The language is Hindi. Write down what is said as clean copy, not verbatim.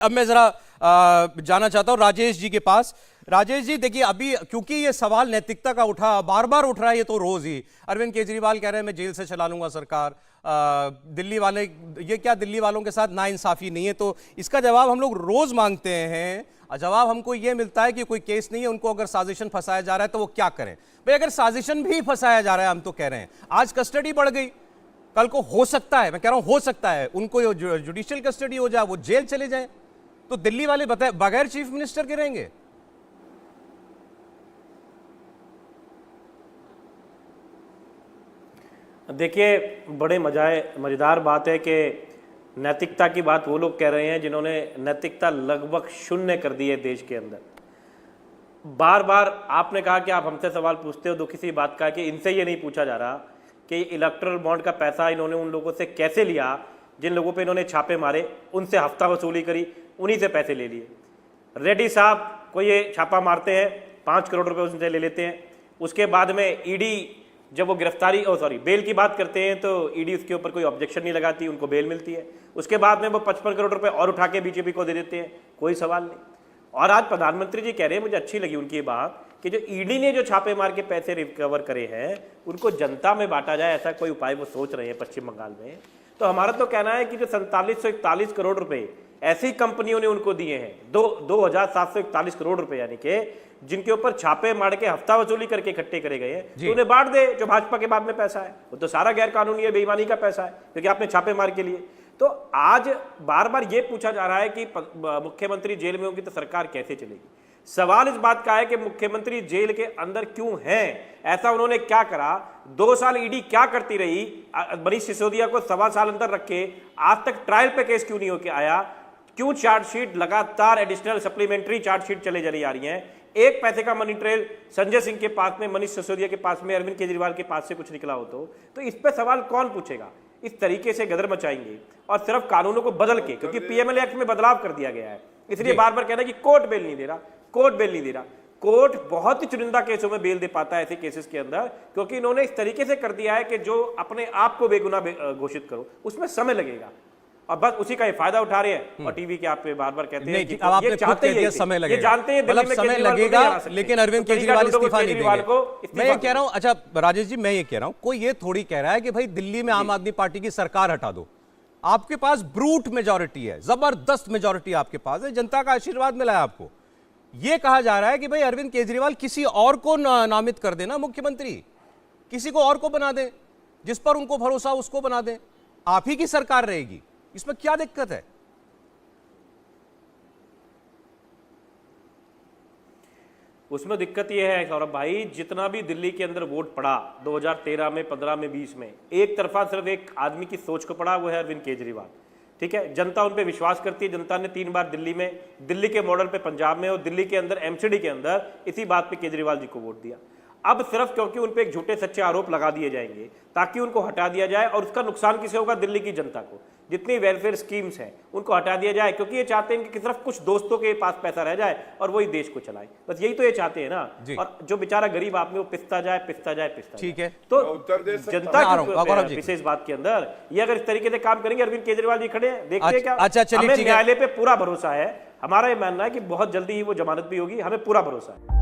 अब मैं जरा जाना चाहता हूं राजेश जी के पास। राजेश जी देखिए, अभी क्योंकि ये सवाल नैतिकता का उठा बार बार उठ रहा है, ये तो रोज ही अरविंद केजरीवाल कह रहे हैं मैं जेल से चला लूंगा सरकार। दिल्ली वाले, ये क्या दिल्ली वालों के साथ नाइंसाफी नहीं है? तो इसका जवाब हम लोग रोज मांगते हैं। जवाब हमको ये मिलता है कि कोई केस नहीं है, उनको अगर साजिशन फंसाया जा रहा है तो वो क्या करें? भाई अगर साजिशन भी फंसाया जा रहा है, हम तो कह रहे हैं आज कस्टडी बढ़ गई, कल को हो सकता है, मैं कह रहा हूं हो सकता है उनको जुडिशियल कस्टडी हो जाए, वो जेल चले जाए, तो दिल्ली वाले बगैर चीफ मिनिस्टर के रहेंगे? देखिए, बड़े मजेदार बात है कि नैतिकता की बात वो लोग कह रहे हैं जिन्होंने नैतिकता लगभग शून्य कर दी है देश के अंदर। बार बार आपने कहा कि आप हमसे सवाल पूछते हो, दुखी सी बात का कि इनसे ये नहीं पूछा जा रहा कि इलेक्टोरल बॉन्ड का पैसा इन्होंने उन लोगों से कैसे लिया जिन लोगों पे इन्होंने छापे मारे, उनसे हफ्ता वसूली करी, उन्हीं से पैसे ले लिए। रेड्डी साहब को ये छापा मारते हैं, 5 करोड़ रुपए उनसे ले लेते हैं। उसके बाद में ईडी जब वो बेल की बात करते हैं तो ईडी उसके ऊपर कोई ऑब्जेक्शन नहीं लगाती, उनको बेल मिलती है। उसके बाद में वो 55 करोड़ रुपए और उठा के बीजेपी को दे देते हैं, कोई सवाल नहीं। और आज प्रधानमंत्री जी कह रहे हैं, मुझे अच्छी लगी उनकी बात, कि जो ईडी ने जो छापे मार के पैसे रिकवर करे हैं उनको जनता में बांटा जाए, ऐसा कोई उपाय वो सोच रहे हैं पश्चिम बंगाल में। तो हमारा तो कहना है कि जो 4741 करोड़ रुपए ऐसी कंपनियों ने उनको दिए हैं, 2741 करोड़ रुपए, यानी कि जिनके ऊपर छापे मार के हफ्ता वसूली करके इकट्ठे करे गए हैं, तो उन्हें बांट दे। जो भाजपा के बाद में पैसा है वो तो सारा गैर कानूनी है, बेईमानी का पैसा है, क्योंकि आपने छापे मार के लिए। तो आज बार बार ये पूछा जा रहा है कि मुख्यमंत्री जेल में होंगी तो सरकार कैसे चलेगी। सवाल इस बात का है कि मुख्यमंत्री जेल के अंदर क्यों हैं, ऐसा उन्होंने क्या करा? 2 साल ईडी क्या करती रही? मनीष सिसोदिया को 1.25 साल अंदर रख के आज तक ट्रायल पे केस क्यों नहीं होके आया? क्यों चार्जशीट लगातार एडिशनल सप्लीमेंट्री चार्जशीट चले जा रही हैं? एक पैसे का मनी ट्रेल संजय सिंह के पास में, मनीष सिसोदिया के पास में, अरविंद केजरीवाल के पास से कुछ निकला हो तो इस पे सवाल कौन पूछेगा? इस तरीके से गदर मचाएंगे और सिर्फ कानूनों को बदल के, क्योंकि पीएमएलए एक्ट में बदलाव कर दिया गया है, इसलिए बार बार कहना है कि कोर्ट बेल नहीं दे रहा, कोर्ट बेल नहीं दे रहा। कोर्ट बहुत ही चुनिंदा केसों में बेल दे पाता है ऐसे केसेस के अंदर, क्योंकि इन्होंने इस तरीके से कर दिया है कि जो अपने आप को बेगुनाह घोषित करो उसमें समय लगेगा, और बस उसी का ये फायदा उठा रहे हैं। और टीवी के आप पे बार बार कहते हैं कि ये चाहते हैं समय लगेगा, ये जानते हैं दिल्ली में समय लगेगा, लेकिन अरविंद केजरीवाल इस्तीफा नहीं देंगे। मैं ये कह रहा हूं, अच्छा राजेश जी, मैं ये कह रहा हूं, कोई ये थोड़ी कह रहा है कि भाई दिल्ली में आम आदमी पार्टी की सरकार हटा दो। आपके पास ब्रूट मेजॉरिटी है, जबरदस्त मेजॉरिटी आपके पास है, जनता का आशीर्वाद मिला है आपको। यह कहा जा रहा है कि भाई अरविंद केजरीवाल किसी और को नामित कर देना मुख्यमंत्री, किसी को और को बना दें, जिस पर उनको भरोसा उसको बना दें, आप ही की सरकार रहेगी। इसमें क्या दिक्कत है? उसमें दिक्कत यह है सौरभ भाई, जितना भी दिल्ली के अंदर वोट पड़ा 2013 में, 15 में, 20 में, एक तरफा सिर्फ एक आदमी की सोच को पड़ा, वो है अरविंद केजरीवाल। ठीक है, जनता उन पे विश्वास करती है। जनता ने 3 बार दिल्ली में, दिल्ली के मॉडल पे पंजाब में और दिल्ली के अंदर एमसीडी के अंदर इसी बात पे केजरीवाल जी को वोट दिया। अब सिर्फ क्योंकि उन पे एक झूठे सच्चे आरोप लगा दिए जाएंगे ताकि उनको हटा दिया जाए, और उसका नुकसान किसे होगा? दिल्ली की जनता को। जितनी वेलफेयर स्कीम्स हैं उनको हटा दिया जाए, क्योंकि ये चाहते हैं कि सिर्फ कुछ दोस्तों के पास पैसा रह जाए और वही देश को चलाए, बस यही तो ये चाहते हैं ना। और जो बेचारा गरीब आदमी वो पिसता जाए, पिसता जाए, पिसता जाए। ठीक है, तो जनता की विशेष बात के अंदर ये अगर इस तरीके से काम करेंगे, अरविंद केजरीवाल जी खड़े हैं, देखते हैं क्या। अच्छा, हमें न्यायालय पे पूरा भरोसा है, हमारा ये मानना है कि बहुत जल्दी ही वो जमानत भी होगी, हमें पूरा भरोसा है।